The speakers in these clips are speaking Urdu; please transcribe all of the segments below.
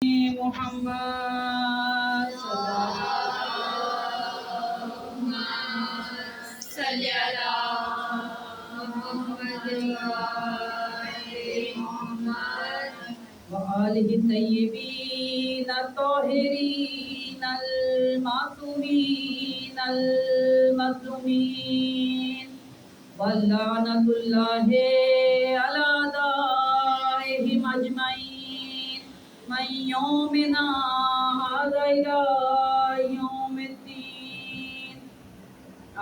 محمد صلی وآلہ الطیبین الطاہرین المعصومین المظلومین واللعنۃ اللہ علی اعدائہم اجمعین من یومنا ھذا الی یوم الدین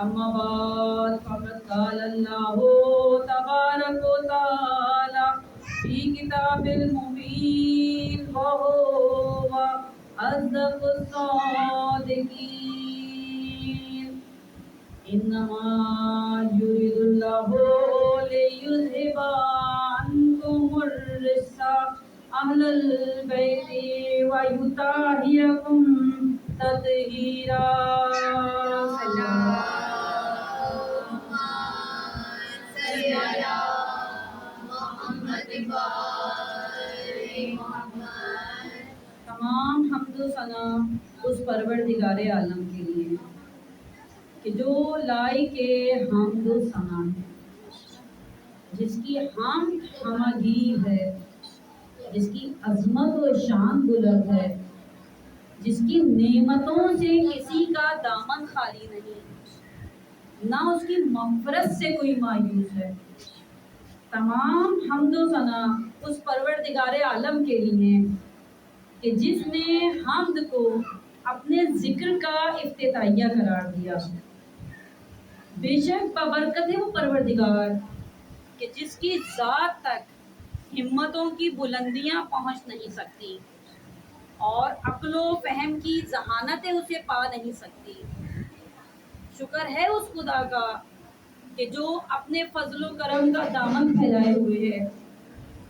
اما بعد فقد قال اللہ تبارک و تعالی فی کتاب المبین وهو اصدق الصادقین انما یرید اللہ لیذھب عنکم الرجس اہل البیت ویطہرکم تطہیرا تمام حمد و ثنا اس پروردگار عالم کے لیے کہ جو لائق حمد و ثنا ہے، جس کی حمد ہمگی ہے، جس کی عظمت و شان بلند ہے، جس کی نعمتوں سے کسی کا دامن خالی نہیں، نہ اس کی مغفرت سے کوئی مایوس ہے۔ تمام حمد و ثنا اس پروردگار عالم کے لیے کہ جس نے حمد کو اپنے ذکر کا افتتاحیہ قرار دیا۔ بے شک بابرکت ہے وہ پروردگار کہ جس کی ذات تک ہمتوں کی بلندیاں پہنچ نہیں سکتی اور عقل و فہم کی ذہانتیں اسے پا نہیں سکتی۔ شکر ہے اس خدا کا کہ جو اپنے فضل و کرم کا دامن پھیلائے ہوئے ہے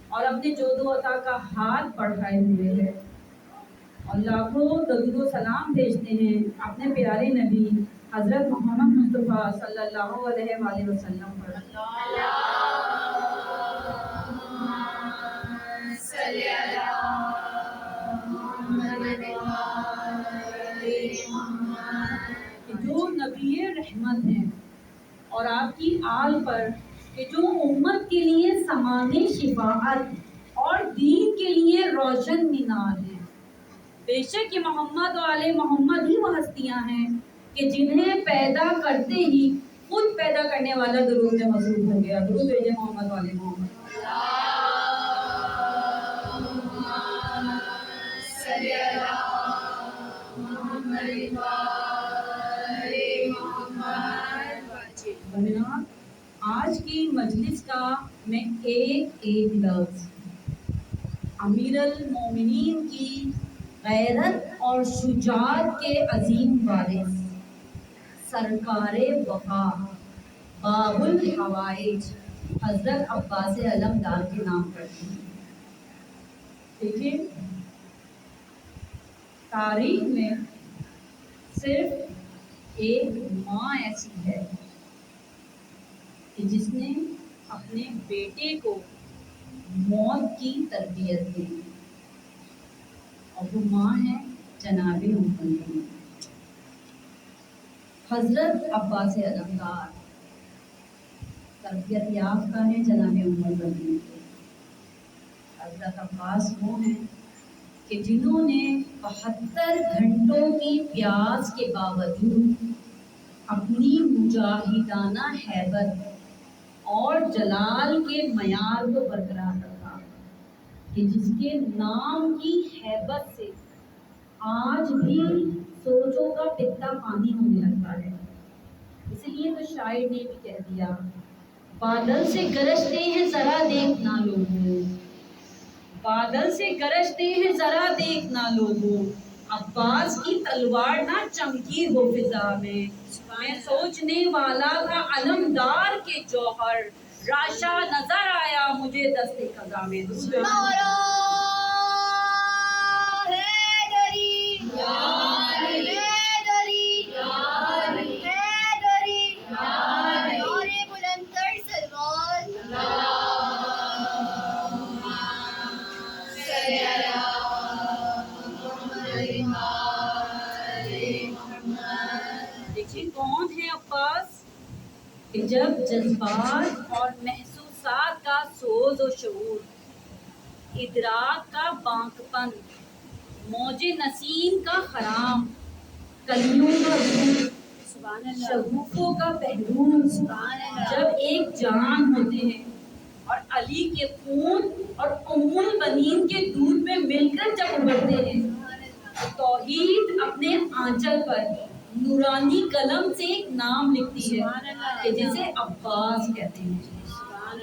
اور اپنے جود و عطا کا ہاتھ بڑھائے ہوئے ہے، اور لاکھوں درود و سلام بھیجتے ہیں اپنے پیارے نبی حضرت محمد مصطفیٰ صلی اللہ علیہ وآلہ وسلم پر۔ جو نبی رحمت ہیں اور آپ کی آل پر کہ جو امت کے لیے سامان شفاعت اور دین کے لیے روشن مینار ہیں۔ بے شک یہ محمد و آل محمد ہی وہ ہستیاں ہیں کہ جنہیں پیدا کرتے ہی خود پیدا کرنے والا درود میں مصروف ہو گیا۔ درود بھیجے محمد و آل محمد۔ آج کی مجلس کا میں ایک لفظ امیر المومنین کی غیرت اور شجاعت کے عظیم وارث سرکار وفا باب الحوائج حضرت عباس علمدار کے نام کرتی ہوں۔ دیکھیے، تاریخ میں صرف ایک ماں ایسی ہے کہ جس نے اپنے بیٹے کو موت کی تربیت دی، اور وہ ماں ہے جناب محمد حضرت عباس علمدار۔ تربیت یافتہ ہے جناب محمد۔ حضرت عباس وہ ہیں کہ جنہوں نے 72 گھنٹوں کی پیاس کے باوجود اپنی مجاہدانہ ہیبت اور جلال کے معیار کو برقرار رکھا، کہ جس کے نام کی ہیبت سے آج بھی سوچوں کا پتا پانی ہونے لگتا ہے۔ اس لیے تو شاعر نے بھی کہہ دیا، بادل سے گرجتے ہیں ذرا دیکھنا لوگوں، بادل سے گرجتے ہیں ذرا دیکھنا لوگوں، عباس کی تلوار نہ چمکی ہو فضا میں سوچنے والا تھا علمدار کے جوہر، راشا نظر آیا مجھے دست قضا میں۔ دیکھیے کون ہے عباس؟ کہ جب جذبات اور محسوسات کا سوز و شعور، ادراک کا بانکپن، موج نسیم کا خرام، کلیوں کا دودھ، شگوفوں کا بہروم جب ایک جان ہوتے ہیں اور علی کے خون اور ام البنین کے دودھ میں مل کر جب ابھرتے ہیں، تو توحید اپنے آنچل پر نورانی قلم سے ایک نام لکھتی ہے کہ جسے عباس کہتے ہیں۔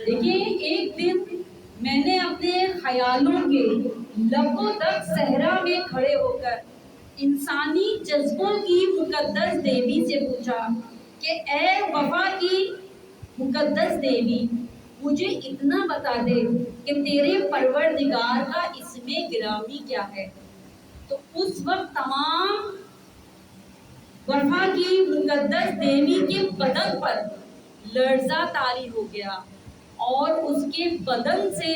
دیکھیں، ایک دن میں نے اپنے خیالوں کے لبوں تک صحرا میں کھڑے ہو کر انسانی جذبوں کی مقدس دیوی سے پوچھا کہ اے وفا کی مقدس دیوی، مجھے اتنا بتا دے کہ تیرے پروردگار کا اسم گرامی کیا ہے۔ تو اس وقت تمام وفا کی مقدس دیوی کے بدن پر لرزہ طاری ہو گیا اور اس کے بدن سے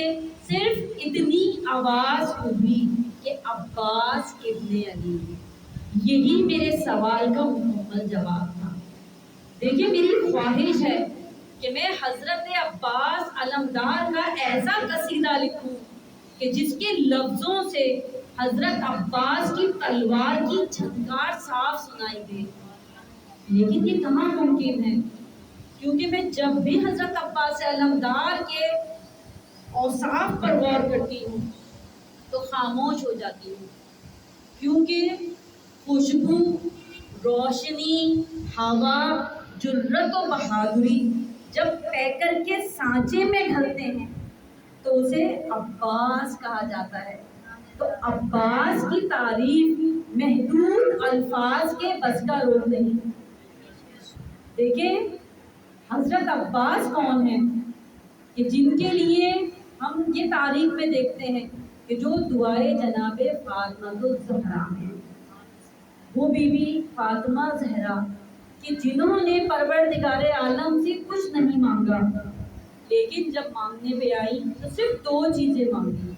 صرف اتنی آواز ہوئی کہ عباس ابن علی۔ یہی میرے سوال کا مکمل جواب تھا۔ دیکھیے، میری خواہش ہے کہ میں حضرت عباس علمدار کا ایسا قصیدہ لکھوں کہ جس کے لفظوں سے حضرت عباس کی تلوار کی جھنکار صاف سنائی دے، لیکن یہ کہاں ممکن ہے، کیونکہ میں جب بھی حضرت عباس علمدار کے اوصاف پر غور کرتی ہوں تو خاموش ہو جاتی ہوں، کیونکہ خوشبو، روشنی، ہوا، جرت و بہادری جب پیکر کے سانچے میں ڈھلتے ہیں تو اسے عباس کہا جاتا ہے۔ تو عباس کی تعریف محدود الفاظ کے بس کا روگ نہیں۔ دیکھیں، حضرت عباس کون ہیں کہ جن کے لیے ہم یہ تاریخ میں دیکھتے ہیں کہ جو دعائے جناب فاطمہ الزہرا ہیں، وہ بی بی فاطمہ زہرا کہ جنہوں نے پروردگار عالم سے کچھ نہیں مانگا، لیکن جب مانگنے پہ آئی تو صرف دو چیزیں مانگی،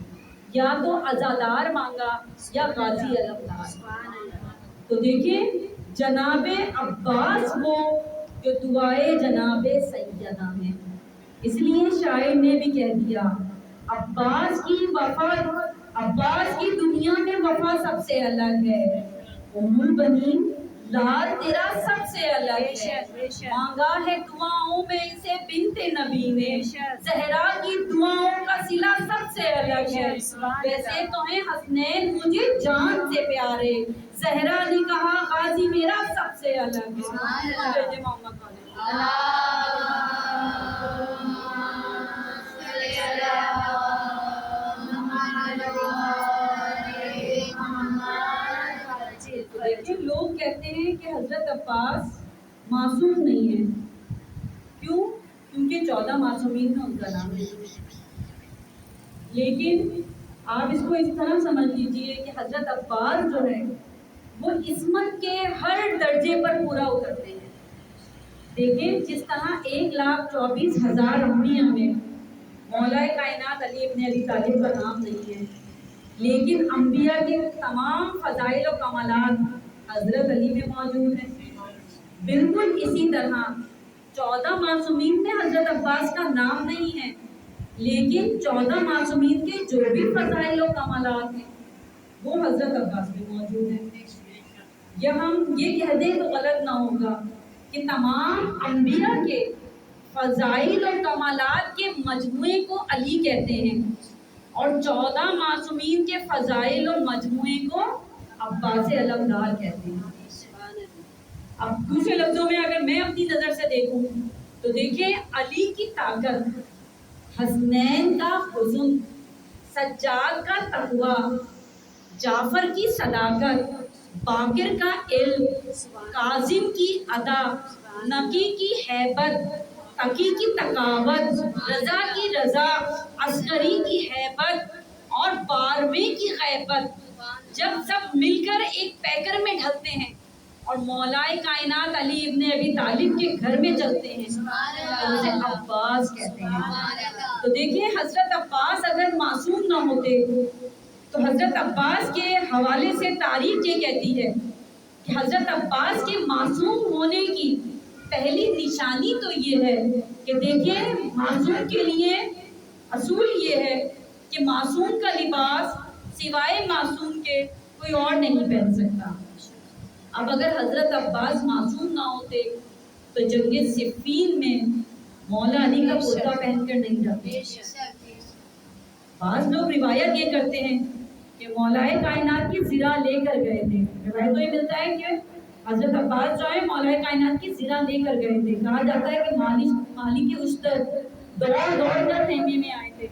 یا تو عزادار مانگا یا غازی علمدار۔ تو دیکھیں، جناب عباس وہ جو دعائے جناب سیدہ ہیں، اس لیے شاعر نے بھی کہہ دیا عباس کی دنیا میں وفا سب سے الگ ہے، ام البنین لال تیرا سب سے الگ ہے، مانگا ہے دعاؤں میں اسے بنت نبی نے، زہرا کی دعاؤں کا صلہ سب سے الگ ہے، ویسے تو ہیں حسنین مجھے جان سے پیارے، زہرا نے کہا غازی میرا سب سے الگ ہے۔ لوگ کہتے ہیں کہ حضرت عباس معصوم نہیں ہے، کیوں؟ کیونکہ 14 معصومین میں ان کا نام ہے، لیکن آپ اس کو اس طرح سمجھ لیجئے کہ حضرت عباس جو ہے وہ عصمت کے ہر درجے پر پورا اترتے ہیں۔ دیکھیں، جس طرح 1,24,000 انبیاء میں مولا کائنات علی ابن ابی طالب کا نام نہیں ہے، لیکن انبیاء کے تمام فضائل و کمالات حضرت علی میں موجود ہیں۔ بالکل اسی طرح 14 معصومین میں حضرت عباس کا نام نہیں ہے، لیکن 14 معصومین کے جو بھی فضائل و کمالات ہیں وہ حضرت عباس میں موجود ہیں۔ یا ہم یہ کہہ دیں تو غلط نہ ہوگا کہ تمام انبیاء کے فضائل و کمالات کے مجموعے کو علی کہتے ہیں، اور 14 معصومین کے فضائل و مجموعے کو عباس علمدار کہتے ہیں۔ اب دوسرے لفظوں میں اگر میں اپنی نظر سے دیکھوں تو دیکھیں، علی کی طاقت، حسنین کا حسن، سجاد کا تقویٰ، جعفر کی صداقت، باقر کا علم، کاظم کی ادا، نقی کی ہیبت، تقی کی تقاوت، رضا کی رضا، عسکری کی ہیبت اور بارہویں کی غیبت جب سب مل کر ایک پیکر میں ڈھلتے ہیں اور مولا کائنات علی ابن ابی طالب کے گھر میں چلتے ہیں تو اسے عباس کہتے ہیں۔ تو دیکھیں، حضرت عباس اگر معصوم نہ ہوتے تو حضرت عباس کے حوالے سے تاریخ یہ کہتی ہے کہ حضرت عباس کے معصوم ہونے کی پہلی نشانی تو یہ ہے کہ دیکھیں معصوم کے لیے اصول یہ ہے کہ معصوم کا لباس سوائے معصوم کے کوئی اور نہیں پہن سکتا۔ اب اگر حضرت عباس معصوم نہ ہوتے تو جنگ صفین میں مولا علی کا کرتا پہن کر نہیں جاتے۔ بعض لوگ روایت یہ کرتے ہیں کہ مولائے کائنات کی زرہ لے کر گئے تھے۔ روایت تو یہ ملتا ہے کہ حضرت عباس جو ہے مولائے کائنات کی زرہ لے کر گئے تھے۔ کہا جاتا ہے کہ مالی کی اشتر دوڑ کر خیمے میں آئے تھے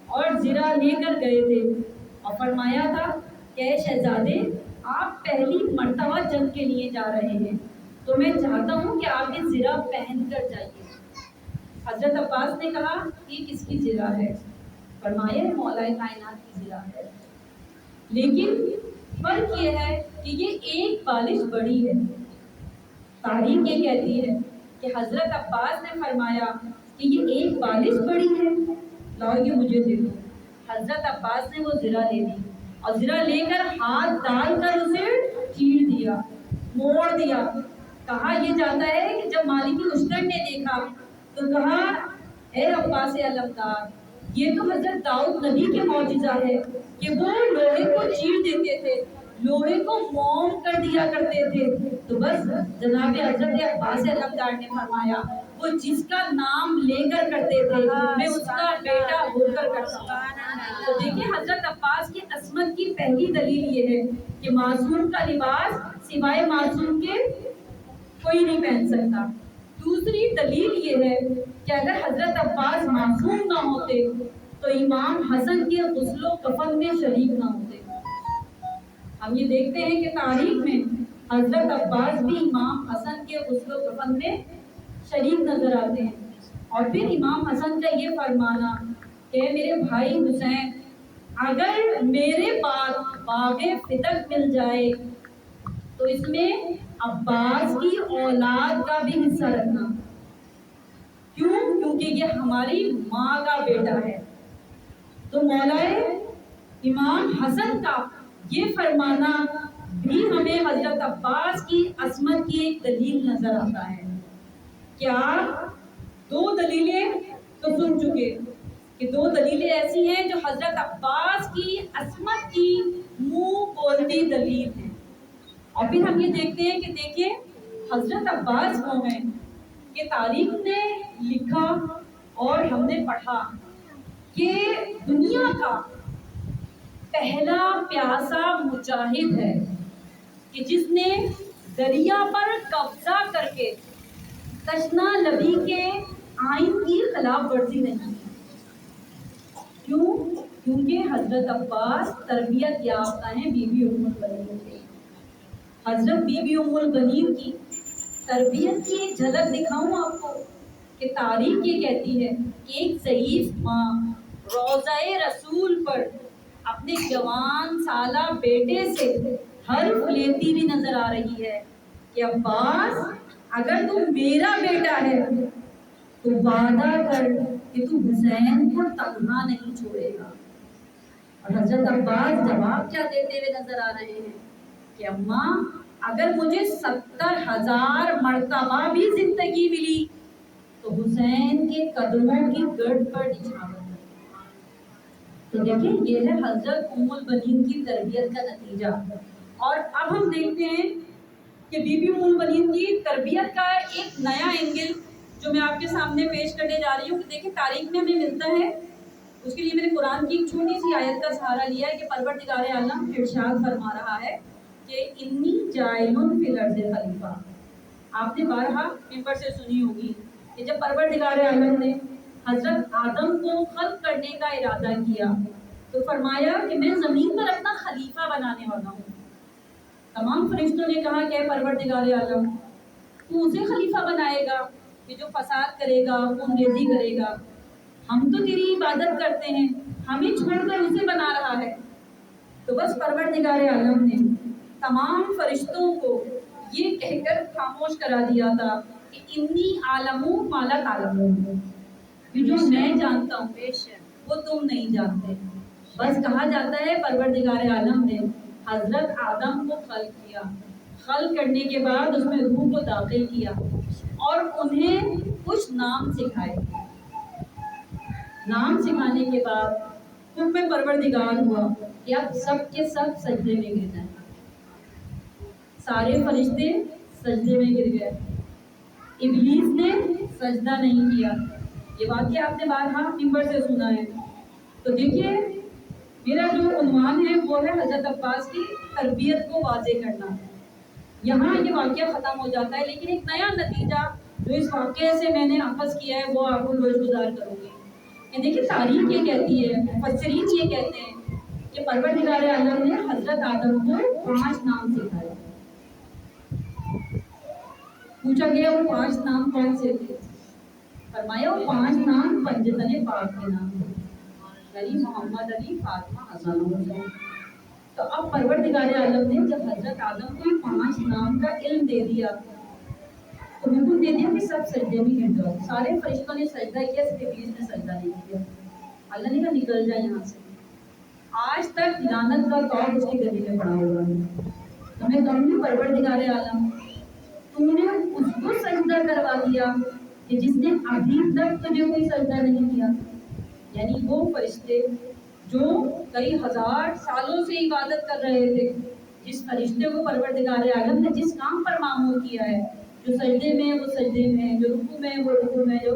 اور زرہ لے کر گئے تھے اور فرمایا تھا کہ اے شہزادے آپ پہلی مرتبہ جنگ کے لیے جا رہے ہیں تو میں چاہتا ہوں کہ آپ یہ زرہ پہن کر جائیے۔ حضرت عباس نے کہا یہ کس کی زرہ ہے؟ فرمایا مولائے کائنات کی زرہ ہے، لیکن فرق یہ ہے کہ یہ ایک بالش بڑی ہے۔ تاریخ یہ کہتی ہے کہ حضرت عباس نے فرمایا کہ یہ ایک بالش بڑی ہے، لاؤ یہ مجھے دے دو۔ حضرت عباس نے وہ زرہ لے لی اور زرہ لے کر ہاتھ ڈال کر اسے چیر دیا، موڑ دیا۔ کہا یہ جاتا ہے کہ جب مالک اشتر نے دیکھا تو کہا اے عباس علمدار، یہ تو حضرت داؤد نبی کے معجزہ ہے کہ وہ لوہے کو چیر دیتے تھے، لوہے کو موم کر دیا کرتے تھے۔ تو بس جناب حضرت عباس علمدار نے فرمایا وہ جس کا نام لے کر کرتے تھے میں اس کا بیٹا ہو کر کرتا ہوں۔ تو دیکھیں حضرت عباس کی عصمت کی پہلی دلیل یہ ہے کہ معصوم کا لباس سوائے معصوم کے کوئی نہیں پہن سکتا۔ دوسری دلیل یہ ہے کہ اگر حضرت عباس معصوم نہ ہوتے تو امام حسن کے غسل و کفن میں شریک نہ ہوتے۔ ہم یہ دیکھتے ہیں کہ تاریخ میں حضرت عباس بھی امام حسن کے غسل و کفن میں شریک نظر آتے ہیں۔ اور پھر امام حسن کا یہ فرمانا کہ میرے بھائی حسین اگر میرے بعد باغ فتق مل جائے تو اس میں عباس کی اولاد کا بھی حصہ رکھنا۔ کیوں؟ کیونکہ یہ ہماری ماں کا بیٹا ہے۔ تو مولائے امام حسن کا یہ فرمانا بھی ہمیں حضرت عباس کی عصمت کی ایک دلیل نظر آتا ہے۔ کیا دو دلیلیں تو سن چکے کہ دو دلیلیں ایسی ہیں جو حضرت عباس کی عصمت کی منہ بولتی دلیل ہیں۔ اور پھر ہم یہ دیکھتے ہیں کہ دیکھیں حضرت عباس وہ ہیں کہ تاریخ نے لکھا اور ہم نے پڑھا کہ دنیا کا پہلا پیاسا مجاہد ہے کہ جس نے دریا پر قبضہ کر کے تشنا لبی کے آئین کی خلاف ورزی نہیں کی۔ کیوں؟ کیونکہ حضرت عباس تربیت یافتہ ہیں بی بی ام البنین سے۔ حضرت بی بی ام البنین کی تربیت کی ایک جھلک دکھاؤں آپ کو کہ تاریخ یہ کہتی ہے کہ ایک ضعیف ماں روضہ رسول پر اپنے جوان سالہ بیٹے سے حلف لیتی بھی نظر آ رہی ہے کہ عباس اگر تو میرا بیٹا ہے تو وعدہ کر کہ تو حسین کو تنہا نہیں چھوڑے گا۔ اور حضرت عباس جواب کیا دیتے ہوئے نظر آ رہے ہیں کہ اماں اگر مجھے 70,000 مرتبہ بھی زندگی ملی تو حسین کے قدموں کی گرد پر نچھاور ہے۔ تو دیکھیں یہ ہے حضرت ام البنین کی تربیت کا نتیجہ۔ اور اب ہم دیکھتے ہیں کہ بی بی ام البنین کی تربیت کا ایک نیا اینگل جو میں آپ کے سامنے پیش کرنے جا رہی ہوں کہ دیکھیں تاریخ میں ہمیں ملتا ہے۔ اس کے لیے میں نے قرآن کی ایک چھوٹی سی آیت کا سہارا لیا ہے کہ پروردگار عالم ارشاد فرما رہا ہے کہ انی جاعل فی الارض خلیفہ۔ آپ نے بارہا ممبر سے سنی ہوگی کہ جب پروردگار عالم نے حضرت آدم کو خلق کرنے کا ارادہ کیا تو فرمایا کہ میں زمین پر اپنا خلیفہ بنانے والا ہوں۔ تمام فرشتوں نے کہا کہ اے پروردگار عالم تو اسے خلیفہ بنائے گا کہ جو فساد کرے گا، خون ریزی کرے گا، ہم تو تیری عبادت کرتے ہیں، ہمیں چھوڑ کر اسے بنا رہا ہے۔ تو بس پروردگار عالم نے تمام فرشتوں کو یہ کہہ کر خاموش کرا دیا تھا کہ انی عالم ما لا تعلمون، یہ جو میں جانتا ہوں وہ تم نہیں جانتے۔ بس کہا جاتا ہے پروردگار عالم نے حضرت آدم کو خلق کیا، خلق کرنے کے بعد اس میں روح کو داخل کیا اور انہیں کچھ نام سکھائے۔ نام سکھانے کے بعد حکم پروردگار ہوا کہ اب سب کے سب سجدے میں گر جائیں۔ سارے فرشتے سجدے میں گر گئے، ابلیس نے سجدہ نہیں کیا۔ یہ واقعہ آپ نے بارہا ممبر سے سنا ہے۔ تو دیکھیے میرا جو عنوان ہے وہ ہے حضرت عباس کی تربیت کو واضح کرنا۔ یہاں یہ واقعہ ختم ہو جاتا ہے، لیکن ایک نیا نتیجہ جو اس واقعے سے میں نے اخذ کیا ہے وہ آپ کو گزار کروں گی کہ دیکھیے تاریخ یہ کہتی ہے، مفسرین یہ کہتے ہیں کہ پروردگار عالم نے حضرت آدم کو 5 نام سکھائے۔ پوچھا گیا وہ 5 نام کون سے تھے؟ فرمایا وہ 5 نام پنجتن پاک کے نام تھے، یعنی محمد علی، فاطمہ، حسن و حسین۔ تو اب پروردگار عالم نے جب حضرت آدم کو 5 نام کا علم دے دیا تو حکم دے دیا کہ سب سجدے میں گر جاؤ۔ سارے فرشتوں نے سجدہ کیا، صرف ابلیس نے سجدہ نہیں کیا۔ اللہ نے کہا نکل جائے یہاں سے۔ آج تک لعنت کا توق اس کی گدی میں پڑا ہوا ہے۔ تو میں کہوں گی پروردگار عالم تو نے اس کو سجدہ کروا دیا کہ جس نے ابھی تک تجھے کوئی سجدہ نہیں کیا، یعنی وہ فرشتے جو کئی ہزار سالوں سے عبادت کر رہے تھے، جس فرشتے کو پروردگار عالم نے جس کام پر معمور کیا ہے، جو سجدے میں وہ سجدے میں، جو رکوع میں وہ رکوع میں، جو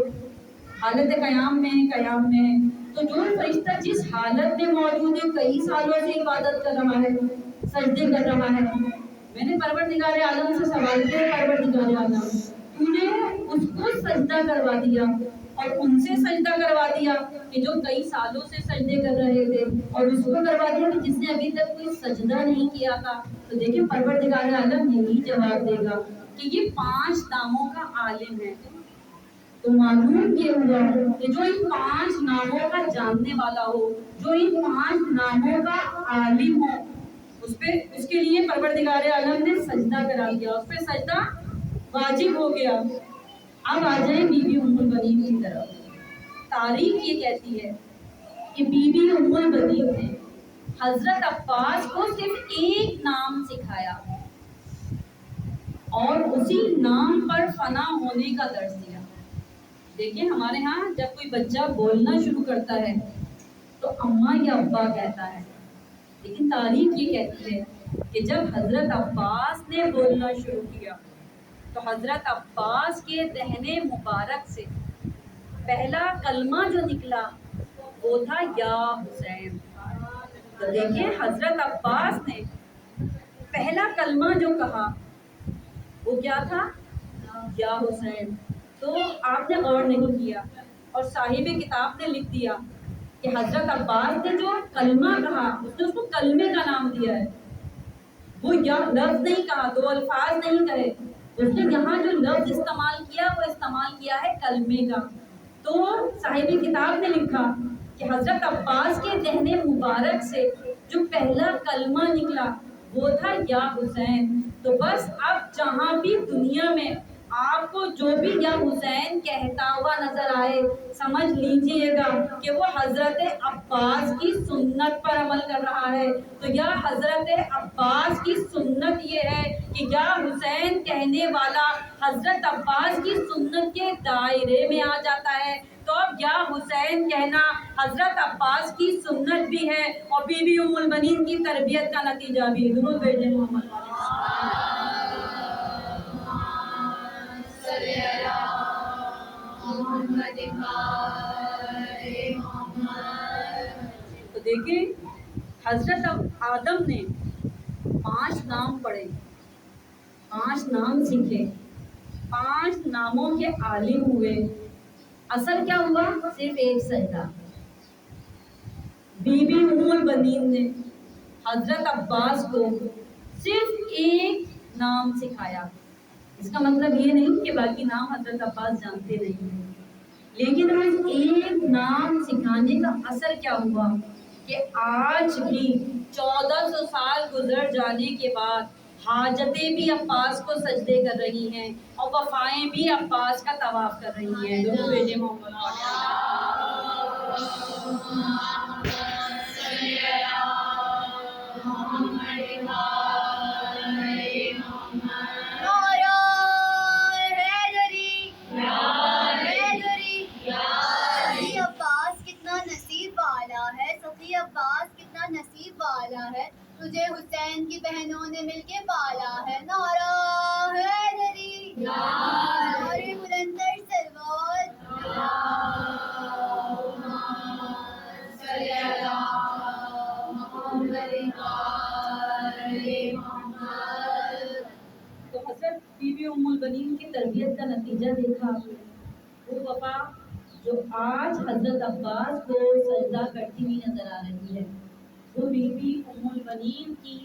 حالت قیام میں قیام میں، تو جو فرشتہ جس حالت میں موجود ہے کئی سالوں سے عبادت کر رہا ہے، سجدے کر رہا ہے، میں نے پروردگار عالم سے سوال کیا پروردگار عالم تو نے اس کو سجدہ کروا دیا اور ان سے سجدہ کروا دیا کہ جو کئی سالوں سے سجدے کر رہے تھے، اور اس کو کروا دیا کہ جس نے ابھی تک کوئی سجدہ نہیں کیا تھا۔ تو دیکھیں پروردگار عالم یہی جواب دے گا کہ یہ 5 ناموں کا عالم ہے۔ تو معلوم یہ ہوا کہ جو ان 5 ناموں کا جاننے والا ہو، جو ان 5 ناموں کا عالم ہو، اس کے لیے پروردگار عالم نے سجدہ کرا دیا، اس پہ سجدہ واجب ہو گیا۔ اب آ جائیں بی بی ام البنین کی طرف۔ تاریخ یہ کہتی ہے کہ بی بی ام البنین نے حضرت عباس کو صرف ایک نام سکھایا اور اسی نام پر فنا ہونے کا درس دیا۔ دیکھیں ہمارے ہاں جب کوئی بچہ بولنا شروع کرتا ہے تو اماں یا ابا کہتا ہے، لیکن تاریخ یہ کہتی ہے کہ جب حضرت عباس نے بولنا شروع کیا تو حضرت عباس کے دہنے مبارک سے پہلا کلمہ جو نکلا وہ تھا یا حسین۔ تو دیکھیں حضرت عباس نے پہلا کلمہ جو کہا وہ کیا تھا؟ یا حسین۔ تو آپ نے غور نہیں کیا اور صاحب کتاب نے لکھ دیا کہ حضرت عباس نے جو کلمہ کہا اس نے اس کو کلمے کا نام دیا ہے۔ وہ یا لفظ نہیں کہا، 2 الفاظ نہیں کہے، اس نے یہاں جو لفظ استعمال کیا وہ استعمال کیا ہے کلمے کا۔ تو صاحب کتاب نے لکھا کہ حضرت عباس کے ذہن مبارک سے جو پہلا کلمہ نکلا وہ تھا یا حسین۔ تو بس اب جہاں بھی دنیا میں آپ کو جو بھی یا حسین کہتا ہوا نظر آئے سمجھ لیجئے گا کہ وہ حضرت عباس کی سنت پر عمل کر رہا ہے۔ تو یا حضرت عباس کی سنت یہ ہے کہ یا حسین کہنے والا حضرت عباس کی سنت کے دائرے میں آ جاتا ہے۔ تو اب یا حسین کہنا حضرت عباس کی سنت بھی ہے اور بی بی ام البنین کی تربیت کا نتیجہ بھی۔ درود بھیجیں محمد تو دیکھیں حضرت آدم نے 5 نام پڑھے، 5 نام سیکھے، 5 ناموں کے عالم ہوئے، اثر کیا ہوا؟ صرف ایک سجدہ۔ بی بی ام البنین نے حضرت عباس کو صرف ایک نام سکھایا۔ اس کا مطلب یہ نہیں کہ باقی نام حضرت عباس جانتے نہیں ہیں، لیکن اس ایک نام سکھانے کا اثر کیا ہوا کہ آج بھی 1400 سال گزر جانے کے بعد حاجتیں بھی عباس کو سجدے کر رہی ہیں اور وفائیں بھی عباس کا طواف کر رہی ہیں۔ درود بھیجیں محمد حسین کی بہنوں نے مل کے پالا ہے نعرہ حیدری، نعرہ بلندر سلوات، تو حضرت بی بی ام البنین کی تربیت کا نتیجہ دیکھا آپ نے، وہ وفا جو آج حضرت عباس کو سجدہ کرتی ہوئی نظر آ رہی ہے، وہ بی بی ام البنین کی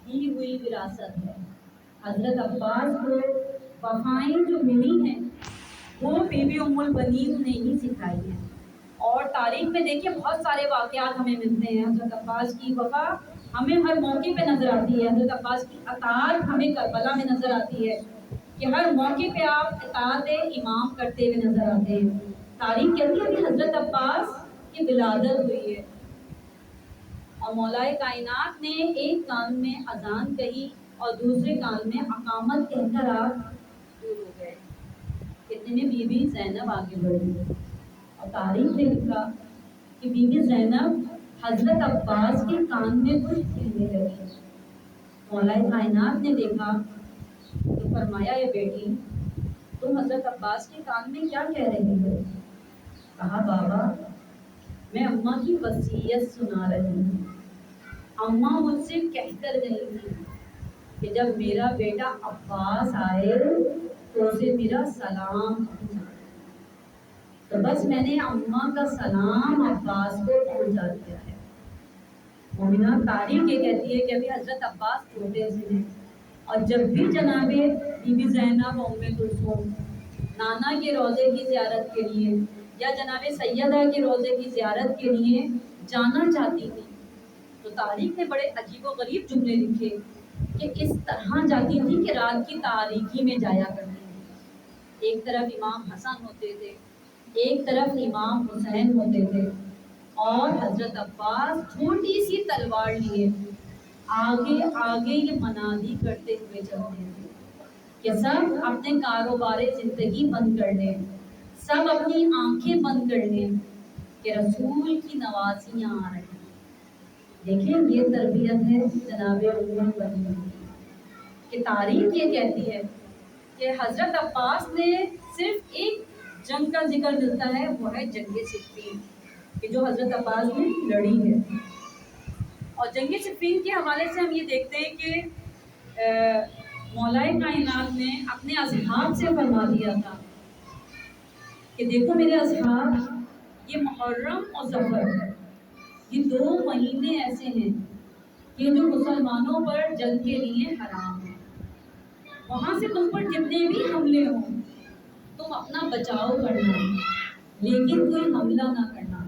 دی ہوئی وراثت ہے۔ حضرت عباس کو وفائیں جو ملی ہیں وہ بی بی ام البنین نے ہی سکھائی ہیں۔ اور تاریخ میں دیکھیے بہت سارے واقعات ہمیں ملتے ہیں، حضرت عباس کی وفا ہمیں ہر موقع پہ نظر آتی ہے، حضرت عباس کی اطاعت ہمیں کربلا میں نظر آتی ہے کہ ہر موقع پہ آپ اطاعت امام کرتے ہوئے نظر آتے ہیں۔ تاریخ کہتی ہے کہ حضرت عباس کی ولادت ہوئی ہے اور مولا کائنات نے ایک کان میں اذان کہی اور دوسرے کان میں اقامت کہہ کر آپ دور ہو گئے۔ کتنے میں بی بی زینب آگے بڑھی اور تاریخ نے لکھا کہ بی بی زینب حضرت عباس کے کان میں کچھ کہنے لگی۔ مولا کائنات نے دیکھا تو فرمایا اے بیٹی تم حضرت عباس کے کان میں کیا کہہ رہی ہو؟ کہا بابا میں اماں کی وصیت سنا رہی ہوں، اماں مجھ سے کہہ کر گئی تھی کہ جب میرا بیٹا عباس آئے تو اسے میرا سلام پہنچا، تو بس میں نے اماں کا سلام عباس کو پہنچا دیا ہے۔ مومنہ تاریخ یہ کہتی ہے کہ ابھی حضرت عباس چھوٹے سے ہیں اور جب بھی جناب بی بی زینب ام کلثوم نانا کے روضے کی زیارت کے لیے یا جناب سیدہ کے روضے کی زیارت کے لیے جانا چاہتی تھی تو تاریخ نے بڑے عجیب و غریب جملے لکھے کہ اس طرح جاتی تھی کہ رات کی تاریکی میں جایا کرتی تھی۔ ایک طرف امام حسن ہوتے تھے، ایک طرف امام حسین ہوتے تھے اور حضرت عباس چھوٹی سی تلوار لیے آگے آگے یہ منادی کرتے ہوئے چلتے تھے کہ سب اپنے کاروبار زندگی بند کر لیں، سب اپنی آنکھیں بند کر لیں کہ رسول کی نوازیاں آ رہی ہیں۔ دیکھیں یہ تربیت ہے جناب ام البنین کی۔ تاریخ یہ کہتی ہے کہ حضرت عباس نے صرف ایک جنگ کا ذکر ملتا ہے، وہ ہے جنگ صفین کہ جو حضرت عباس نے لڑی ہے۔ اور جنگ صفین کے حوالے سے ہم یہ دیکھتے ہیں کہ مولا کائنات نے اپنے اصحاب سے فرما دیا تھا کہ دیکھو میرے اصحاب، یہ محرم اور ظفر یہ 2 مہینے ایسے ہیں کہ جو مسلمانوں پر جنگ کے لیے حرام ہیں۔ وہاں سے تم پر جتنے بھی حملے ہوں تم اپنا بچاؤ کرنا لیکن کوئی حملہ نہ کرنا۔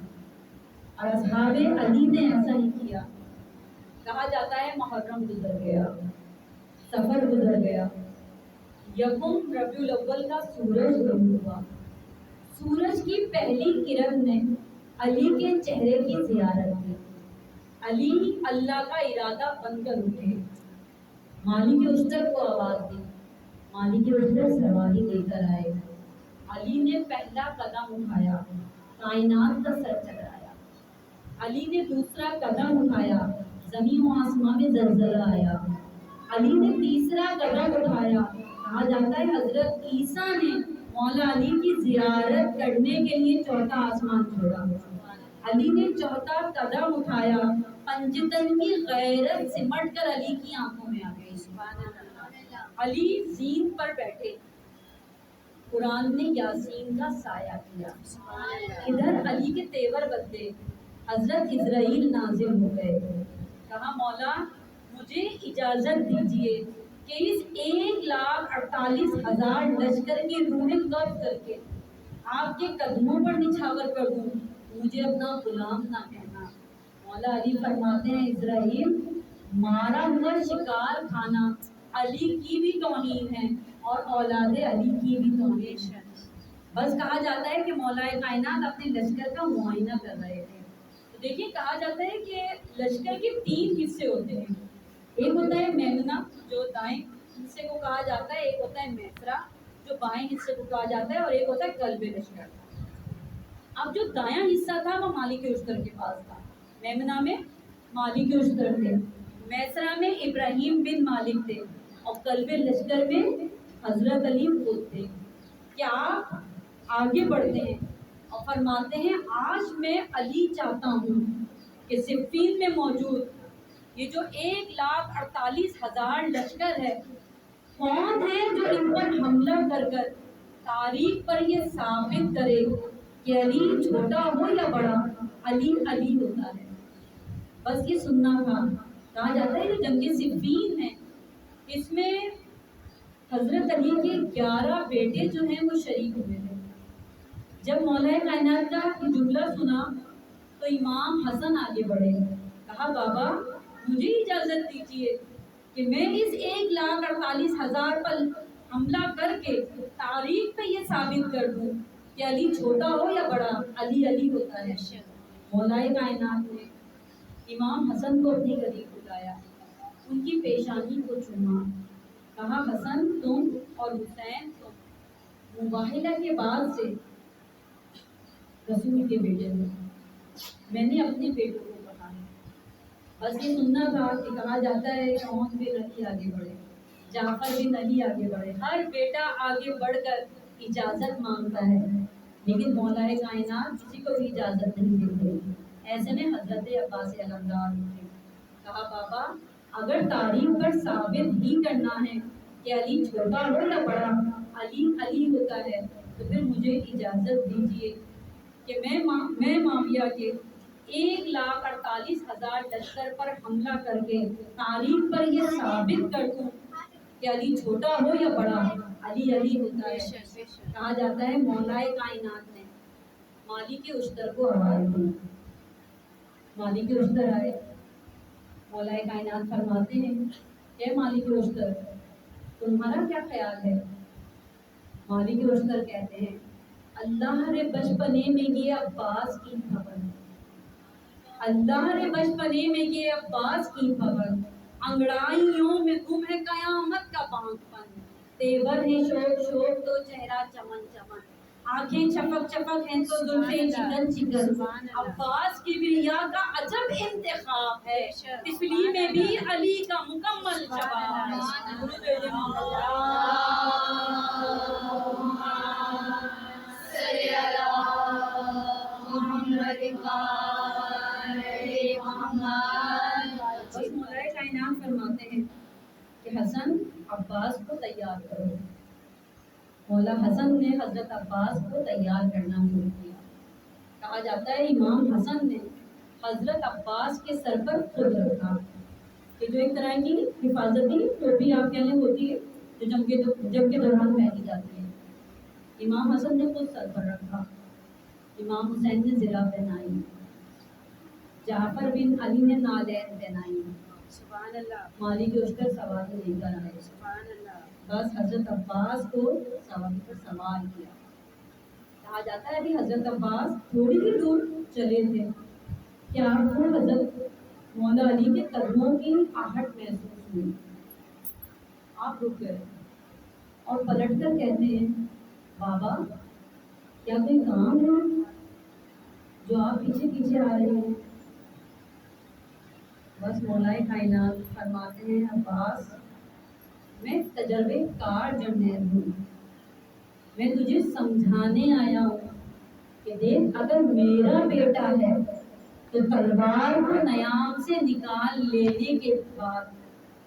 اور اصحاب علی نے ایسا ہی کیا۔ کہا جاتا ہے محرم گزر گیا، سفر گزر گیا، یکم ربیع الاول کا سورج غروب ہوا، سورج کی پہلی کرن نے علی کے چہرے کی زیارت کی۔ علی اللہ کا ارادہ بن کر اٹھے، مالک اشتر کو آواز دی، مالک اشتر سواری لے کر آئے۔ علی نے پہلا قدم اٹھایا، کائنات کا سر چکرایا۔ علی نے دوسرا قدم اٹھایا، زمین و آسمان میں زلزلہ آیا۔ علی نے تیسرا قدم اٹھایا، کہا جاتا ہے حضرت عیسیٰ نے مولا علی کی زیارت کرنے کے لیے چوتھا آسمان چھوڑا۔ علی نے چوتھا قدم اٹھایا، پنجتن کی غیرت سمٹ کر علی کی آنکھوں میں آ گئی۔ سبحان اللہ۔ علی زین پر بیٹھے، قرآن نے یاسین کا سایہ کیا۔ ادھر علی کے تیور بدلے، حضرت عزرائیل نازل ہو گئے۔ کہا مولا مجھے اجازت دیجیے کہ اس 1,48,000 لشکر کی روحیں قبض کر کے آپ کے قدموں پر نچھاور کر دوں، مجھے اپنا غلام نہ کہنا۔ مولا علی فرماتے ہیں عزرائیل مارا ہوا شکار کھانا علی کی بھی توہین ہے اور اولاد علی کی بھی توہین ہے۔ بس کہا جاتا ہے کہ مولا کائنات اپنے لشکر کا معائنہ کر رہے تھے۔ تو دیکھیے کہا جاتا ہے کہ لشکر کے 3 حصے ہوتے ہیں، ایک ہوتا ہے میمنہ جو دائیں حصے کو کہا جاتا ہے، ایک ہوتا ہے میسرا جو بائیں حصے کو کہا جاتا ہے اور ایک ہوتا ہے قلب لشکر۔ اب جو دایاں حصہ تھا وہ مالک اشتر کے پاس تھا، میمنہ میں مالک اشتر تھے، ابراہیم بن مالک تھے اور قلب لشکر میں حضرت علی خود تھے کہ آپ آگے بڑھتے ہیں اور فرماتے ہیں آج میں علی چاہتا ہوں کہ صفین میں موجود یہ جو 1,48,000 لشکر ہے، کون ہے جو ان پر حملہ کر کر تاریخ پر یہ ثابت کرے کہ علی چھوٹا ہو یا بڑا، علی علی ہوتا ہے۔ بس یہ سننا تھا۔ کہا جاتا ہے کہ جنگ صفین ہے، اس میں حضرت علی کے 11 بیٹے جو ہیں وہ شریک ہوئے تھے۔ جب مولا کائنات کا یہ جملہ سنا تو امام حسن آگے بڑھے، کہا بابا مجھے اجازت دیجیے کہ میں اس 1,48,000 پر حملہ کر کے تاریخ پہ یہ ثابت کر دوں کہ علی چھوٹا ہو یا بڑا، علی علی ہوتا ہے۔ مولا کائنات نے امام حسن کو اپنے قریب بلایا، ان کی پیشانی کو چوما، کہا حسن تم اور حسین تم مباہلہ کے بعد سے رسول کے بیٹے ہو، میں نے اپنے بیٹوں کو کہا ہے۔ بس یہ سننا تھا کہ کہا جاتا ہے کہ عمر بن علی آگے بڑھے، جعفر بن علی آگے بڑھے، ہر بیٹا آگے بڑھ کر اجازت مانگتا ہے، لیکن مولا کائنات کسی کو بھی اجازت نہیں دیتے۔ ایسے میں حضرت عباس علمدار اٹھے، کہا بابا اگر تاریخ پر ثابت ہی کرنا ہے کہ علی چھوٹا ہو یا بڑا، علی علی ہوتا ہے، تو پھر مجھے اجازت دیجیے کہ میں معاویہ کے 1,48,000 لشکر پر حملہ کر کے تاریخ پر یہ ثابت کر دوں کہ علی چھوٹا ہو یا بڑا، علی علی ہوتا ہے۔ کہا جاتا ہے مولا کائنات نے مالک اشتر کو آواز دی، مالک اشتر آئے، مولا کائنات فرماتے ہیں اے مالک اشتر تمہارا کیا خیال ہے؟ مالک اشتر کہتے ہیں اللہ رے بچپنے میں یہ عباس کی خبر، اللہ رے بچپنے میں یہ عباس کی خبر، انگڑائیوں میں گم ہے قیامت کا بانگ پن، تیور ہے شوق شوق تو چہرہ چمن چمن، آنکھیں چپک چپک ہیں تو زلفیں چکن چکن، عباس کی بریا کا عجب انتخاب ہے، تفلی میں بھی علی کا مکمل جواب ہے۔ بس مولا کائنات فرماتے ہیں کہ حسن عباس کو تیار کرو۔ مولا حسن نے حضرت عباس کو تیار کرنا شروع کیا۔ کہا جاتا ہے امام حسن نے حضرت عباس کے سر پر خود رکھا، کہ جو ایک طرح کی حفاظتی ٹوپی آپ کے لیے ہوتی ہے جو جنگ کے دوران پہنی جاتی ہے، امام حسن نے خود سر پر رکھا، امام حسین نے زرہ پہنائی، جعفر بن علی نے نالین پہنائی، سبحان اللہ، مالک اشتر سواری لے کر آئے، سبحان اللہ، بس حضرت عباس کو سواری پر سوار کیا۔ کہا جاتا ہے ابھی حضرت عباس تھوڑی ہی دور چلے تھے کہ آپ کو حضرت مولا علی کے قدموں کی آہٹ محسوس ہوئی، آپ رک گئے اور پلٹ کر کہتے ہیں بابا کیا کوئی کام ہے جو آپ پیچھے پیچھے آ رہے ہیں؟ بس مولا کائنات فرماتے ہیں عباس میں تجربے کار جرنیل ہوں، میں تجھے سمجھانے آیا ہوں کہ دیکھ اگر میرا بیٹا ہے تو تلوار کو نیام سے نکال لینے کے بعد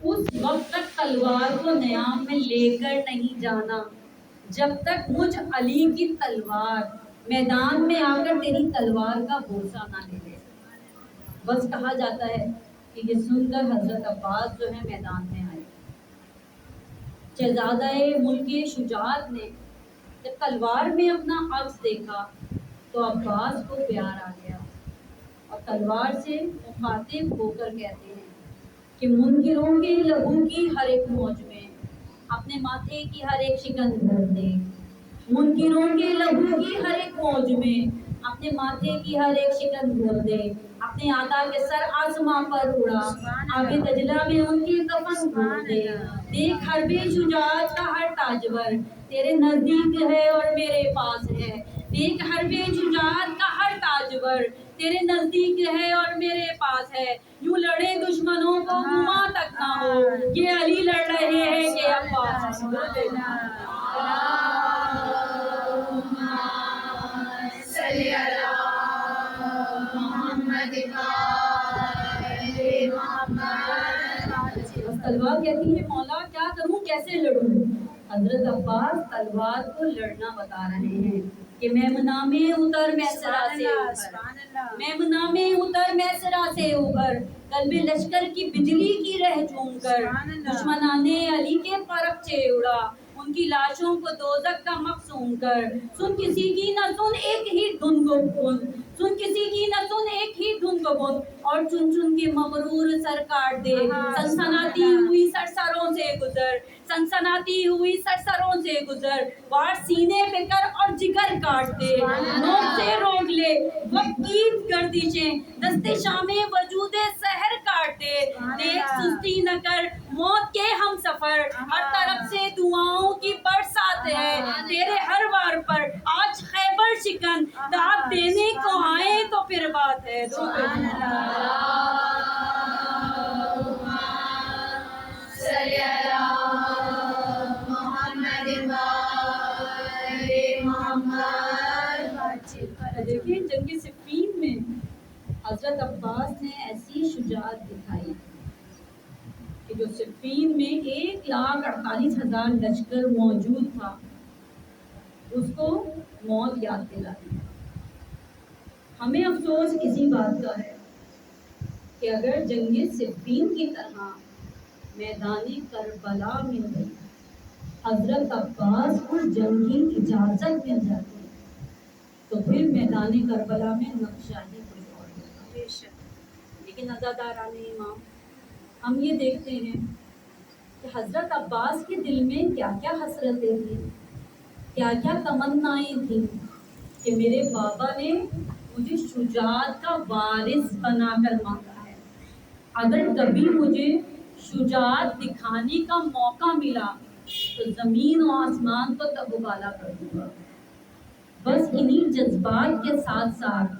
اس وقت تک تلوار کو نیام میں لے کر نہیں جانا جب تک مجھ علی کی تلوار میدان میں آ کر تیری تلوار کا بوسہ نہ لے لے۔ بس کہا جاتا ہے کہ یہ سن کر حضرت عباس جو ہے میدان میں آئے۔ شہزادہ ملک شجاعت نے جب تلوار میں اپنا عکس دیکھا تو عباس کو پیار آ گیا اور تلوار سے مخاطب ہو کر کہتے ہیں کہ منکروں کے لہو کی ہر ایک موج میں اپنے ماتھے کی ہر ایک شکن دھو دے، منکروں کے لہو کی ہر ایک موج میں اپنے ماتھے کی ہر ایک شکن دھو دے، اپنے آقا کے سر آسماں پر اڑا، آب دجلہ میں ان کی کفن دھو دے، دیکھ حرب شجاعت کا ہر تاجور تیرے نزدیک ہے اور میرے پاس ہے، دیکھ حرب شجاعت کا ہر تاجور تیرے نزدیک ہے اور میرے پاس ہے، یوں لڑے دشمنوں کو ہوا تک نہ ہو، یہ علی لڑ رہے ہیں کہ عباس. تلوار کہتی ہے مولا کیا کروں کیسے لڑوں. حضرت عباس تلوار کو لڑنا بتا رہے ہیں کہ میمنہ میں اتر میسرا سے اوپر، میمنہ میں اتر میسرا سے اوپر، قلب لشکر کی بجلی کی رہ جھوم کر دشمنان علی کے پرچے اڑا، ان کی لاشوں کو دوزخ کا مقصوم کر. سن کسی کی نہ سن ایک ہی دھن کو بن، سن کسی کی نہ سن ایک ہی دھن کو بن، اور چن چن کے مغرور سر کاٹ دے. سنسناتی ہوئی سرسروں سے گزر، سنسناتی ہوئی سرسروں سے گزر، وار سینے پہ کر اور جگر کاٹ دے. نوک سے روک لے وقت کی گردشیں، دستے شام وجود سحر کاٹ دے. دیکھ سستی نہ کر موت کے ہم سفر، ہر طرف سے دعاؤں کی برسات ہے تیرے ہر وار پر. آج خیبر شکن داد دینے کو آئے تو پھر بات ہے. دیکھیں جنگ صفین میں حضرت عباس نے ایسی شجاعت دکھائی کہ جو صفین میں 1,48,000 لشکر موجود تھا اس کو موت یاد دلا دی. ہمیں افسوس اسی بات کا ہے کہ اگر جنگ صفین کی طرح میدان کربلا میں گئی حضرت عباس کو جنگ کی اجازت مل جاتی تو پھر میدان کربلا میں نقشہ ہی کچھ اور ہوتا. لیکن عزاداران امام ہم یہ دیکھتے ہیں کہ حضرت عباس کے دل میں کیا کیا حسرتیں تھیں، کیا کیا تمنائیں تھیں کہ میرے بابا نے مجھے شجاعت کا وارث بنا کر مانگا ہے. اگر کبھی مجھے شجاعت دکھانے کا موقع ملا تو زمین و آسمان کو تبوکالا کر دوں گا. بس انہی جذبات کے ساتھ ساتھ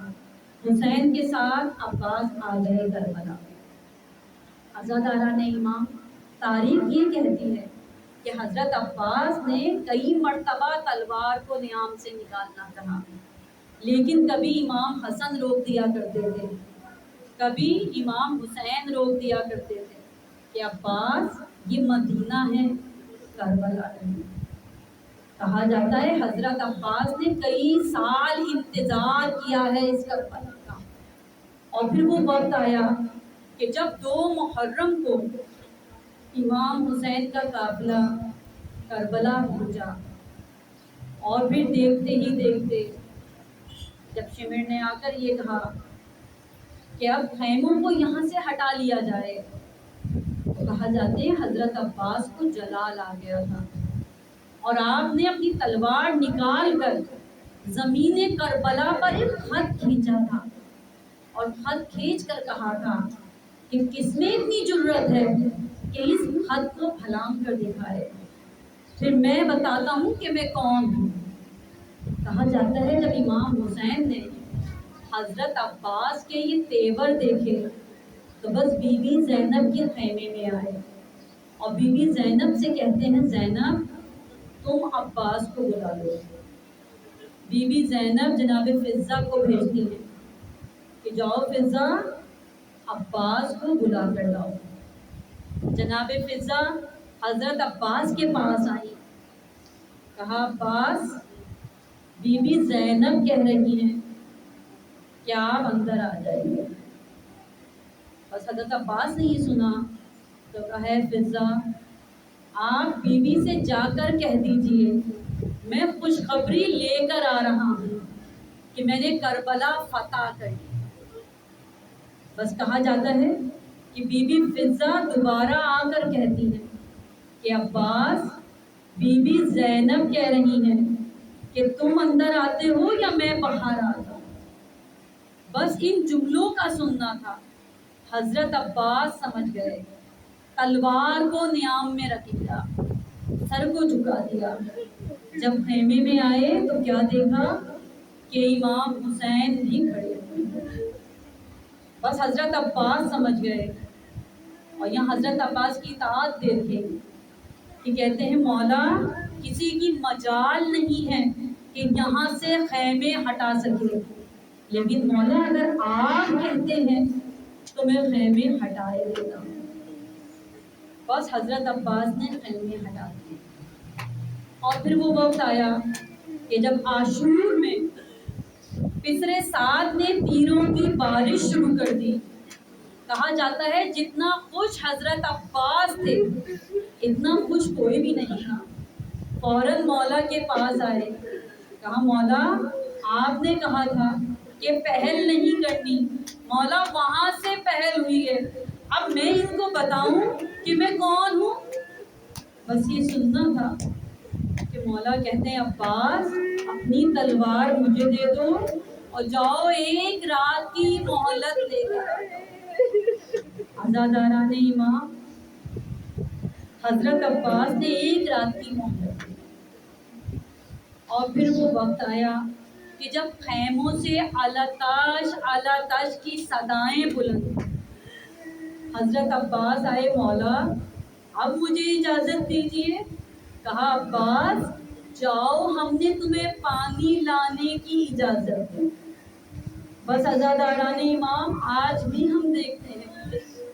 حسین کے ساتھ عباس آ گئے کربلا. عزاداران امام تاریخ یہ کہتی ہے کہ حضرت عباس نے کئی مرتبہ تلوار کو نیام سے نکالنا چاہا، لیکن کبھی امام حسن روک دیا کرتے تھے، کبھی امام حسین روک دیا کرتے تھے کہ عباس یہ مدینہ ہے کربلا نہیں. کہا جاتا ہے حضرت عباس نے کئی سال انتظار کیا ہے اس کربلا کا، اور پھر وہ وقت آیا کہ جب 2 محرم کو امام حسین کا قافلہ کربلا پہنچا، اور پھر دیکھتے ہی دیکھتے جب شمر نے آ کر یہ کہا کہ اب خیموں کو یہاں سے ہٹا لیا جائے، کہا جاتے ہیں حضرت عباس کو جلال آ گیا تھا اور آپ نے اپنی تلوار نکال کر زمین کربلا پر ایک خط کھینچا تھا اور خط کھینچ کر کہا تھا کہ کس میں اتنی جرت ہے کہ اس خط کو پھلانگ کر دکھائے، پھر میں بتاتا ہوں کہ میں کون ہوں. کہا جاتا ہے جب امام حسین نے حضرت عباس کے یہ تیور دیکھے تو بس بی بی زینب کے خیمے میں آئے اور بی بی زینب سے کہتے ہیں زینب تم عباس کو بلا لو. بی بی زینب جناب فضہ کو بھیجتی ہیں کہ جاؤ فضہ عباس کو بلا کر لاؤ. جناب فضہ حضرت عباس کے پاس آئی، کہا عباس بی بی زینب کہہ رہی ہیں کہ آپ اندر آ جائیے. بس حضرت عباس نے یہ سنا تو کہا ہے فضہ آپ بی بی سے جا کر کہہ دیجئے میں خوشخبری لے کر آ رہا ہوں کہ میں نے کربلا فتح کر لی. بس کہا جاتا ہے کہ بی بی فضہ دوبارہ آ کر کہتی ہے کہ عباس بی بی زینب کہہ رہی ہیں کہ تم اندر آتے ہو یا میں باہر آتا ہوں. بس ان جملوں کا سننا تھا. حضرت عباس سمجھ گئے، تلوار کو نیام میں رکھ دیا، سر کو جھکا دیا. جب خیمے میں آئے تو کیا دیکھا کہ امام حسین بھی کھڑے ہوئے. بس حضرت عباس سمجھ گئے اور یہاں حضرت عباس کی اطاعت دیکھیں کہ کہتے ہیں مولا کسی کی مجال نہیں ہے کہ یہاں سے خیمے ہٹا سکے، لیکن مولا اگر آپ کہتے ہیں تو میں خیمے ہٹائے دیتا ہوں۔ بس حضرت عباس نے خیمے ہٹا دیے۔ اور پھر وہ وقت آیا کہ جب عاشور میں پسرے سعد نے تیروں کی بارش شروع کر دی۔ کہا جاتا ہے جتنا خوش حضرت عباس تھے اتنا خوش کوئی بھی نہیں تھا۔ فوراً مولا کے پاس آئے، کہا مولا آپ نے کہا تھا کہ پہل نہیں کرنی، مولا وہاں سے پہل ہوئی ہے، اب میں ان کو بتاؤں کہ میں کون ہوں؟ بس یہ سننا تھا کہ مولا کہتے ہیں عباس اپنی تلوار مجھے دے دو اور جاؤ ایک رات کی مہلت لے کر۔ عزاداران امام، حضرت عباس نے ایک رات کی مہلت دی۔ اور پھر وہ وقت آیا کہ جب خیموں سے اعلیٰ تاش کی صدائیں بلند، حضرت عباس آئے، مولا اب مجھے اجازت دیجیے۔ کہا عباس جاؤ، ہم نے تمہیں پانی لانے کی اجازت دی۔ بس عزاداران امام، آج بھی ہم دیکھتے ہیں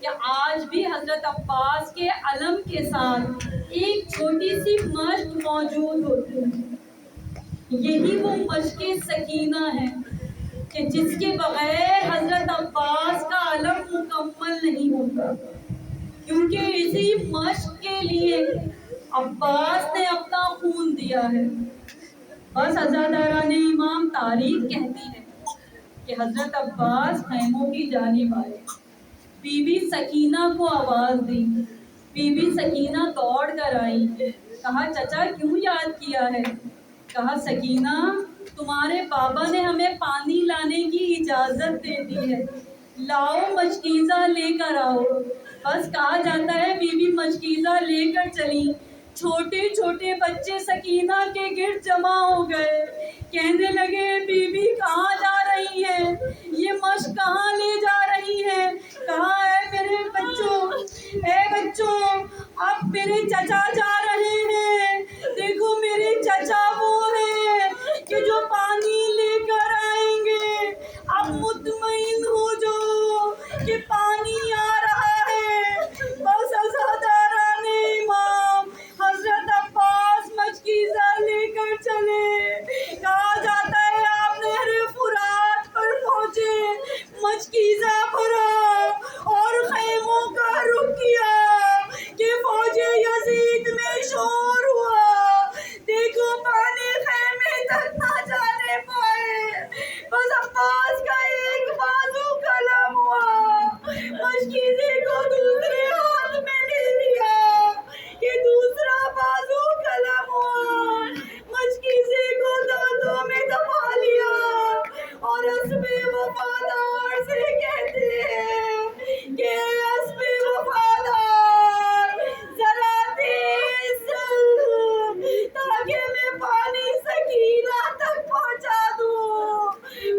کہ آج بھی حضرت عباس کے علم کے ساتھ ایک چھوٹی سی مشق موجود ہوتی ہے۔ یہی وہ مشق سکینہ ہے کہ جس کے بغیر حضرت عباس کا علم مکمل نہیں ہوتا، کیونکہ اسی مشق کے لیے عباس نے اپنا خون دیا ہے۔ بس عزاداران امام، تاریخ کہتی ہے کہ حضرت عباس خیموں کی جانب آئے، بی بی سکینہ کو آواز دی، بی بی سکینہ دوڑ کر آئی، کہا چچا کیوں یاد کیا ہے؟ کہا سکینہ تمہارے بابا نے ہمیں پانی لانے کی اجازت دے دی ہے، لاؤ مشکیزہ لے کر آؤ۔ بس کہا جاتا ہے بی بی مشکیزہ لے کر چلی، چھوٹے چھوٹے بچے سکینہ کے گرد جمع ہو گئے، کہنے لگے بی بی کہاں جا رہی ہے، یہ مشق کہاں لے جا رہی ہے؟ کہا اے بچوں اب میرے چچا جا رہے ہیں، دیکھو میرے چچا وہ ہیں کہ جو پانی لے کر آئیں گے، اب مطمئن ہو جاؤ کہ پانی آ رہا ہے۔ بس عزاداران امام، حضرت عباس مشکیزہ لے کر چلے، کہا جاتا ہے آپ نہر فرات پر پہنچے، مشکیزہ بھرا اور خیموں کا رخ کیا کہ فوج یزید میں شور ہوا، دیکھو پانی خیمے تک نہ جانے پائے۔ بس عباس کا ایک بازو قلم ہوا، مشکیزے کو دوسرے ہاتھ میں دے دیا کہ دوسرا بازو قلم ہوا، مشکیزے کو دانتوں میں دبا لیا اور اسب وفادار سے کہتے ہیں کہ اسب وفادار ذرا تیز چل تاکہ میں پانی سکینہ تک پہنچا دوں۔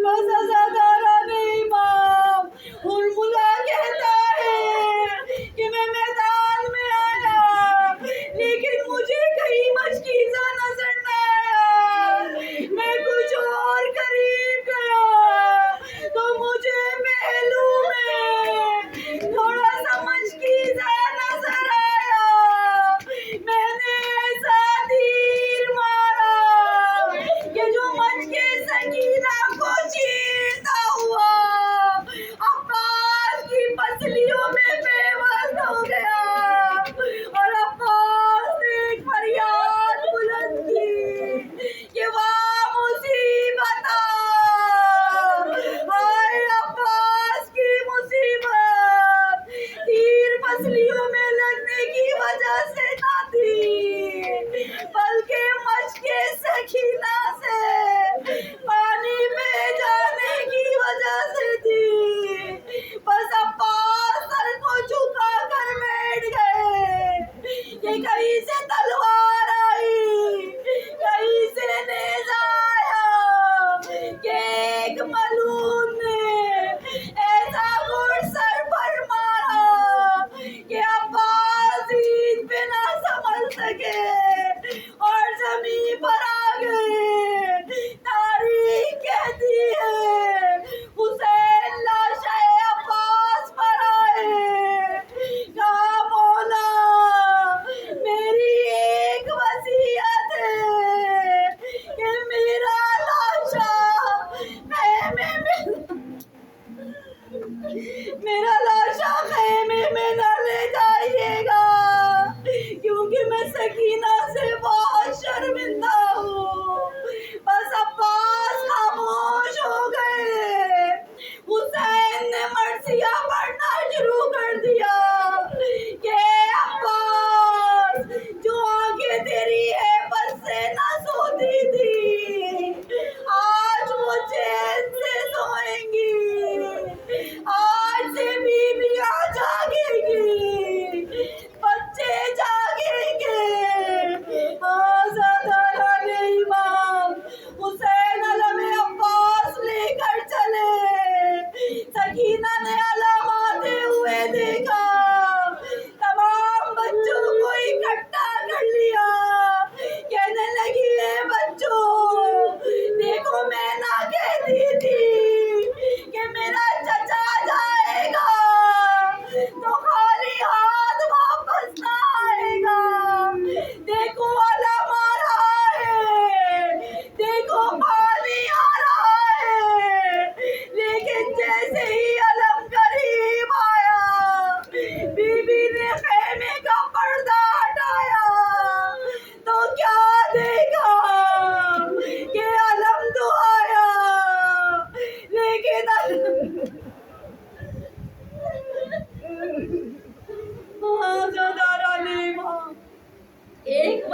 بس عزاداران امام، ہرملا کہتا ہے کہ میں میدان میں آیا لیکن مجھے کہیں مشکیزہ نظر نہ آیا، میں کچھ اور قریب گیا تو مجھے پہلو میں تھوڑا سا مشکیزہ نظر آیا، میں نے ایسا تیر مارا کہ جو مشق سکینہ کو چیرتا ہوا عباس کی پسلیوں میں پیوست ہو گیا، اور عباس نے ایک فریاد بلند کی کہ واہ مصیبت، ہائے عباس کی مصیبت، تیر پسلیوں میں لگنے کی وجہ سے نہ تھی بلکہ مشق سکینہ سے پانی میں جانے کی وجہ سے تھی۔ بس عباس سر کو جھکا کر بیٹھ گئے کہ کہیں سے تلوار آئی، کہیں سے نیزہ آیا کہ ایک ملعون نے ایسا گھڑ سر پر مارا کہ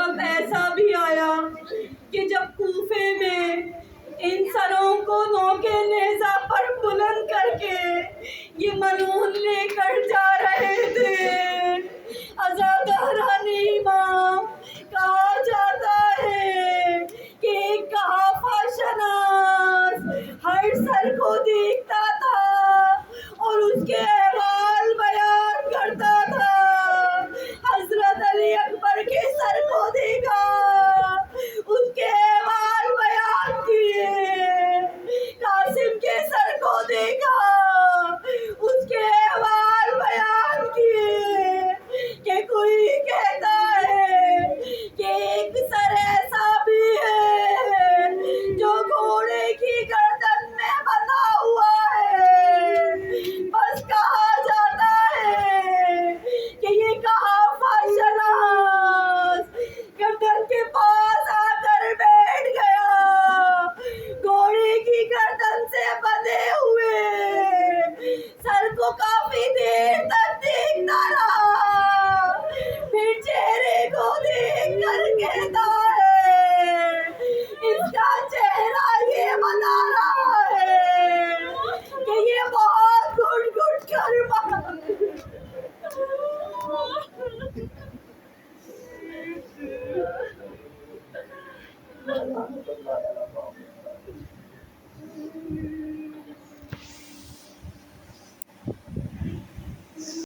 وقت ایسا بھی آیا کہ جب کوفے میں ان سروں کو نوکے نیزہ پر بلند کر کے یہ ملعون لے کر جا رہے تھے۔ عزاداران امام کہا جاتا ہے کہ ایک کہافہ شناس ہر سر کو دیکھتا تھا اور اس کے احوال بیان کرتا تھا۔ حضرت علی اکبر کے سر کو دیکھا، اس کے احوال بیان کیے۔ قاسم کے سر کو دیکھا، اس کے احوال بیان کیے کہ کوئی کہتا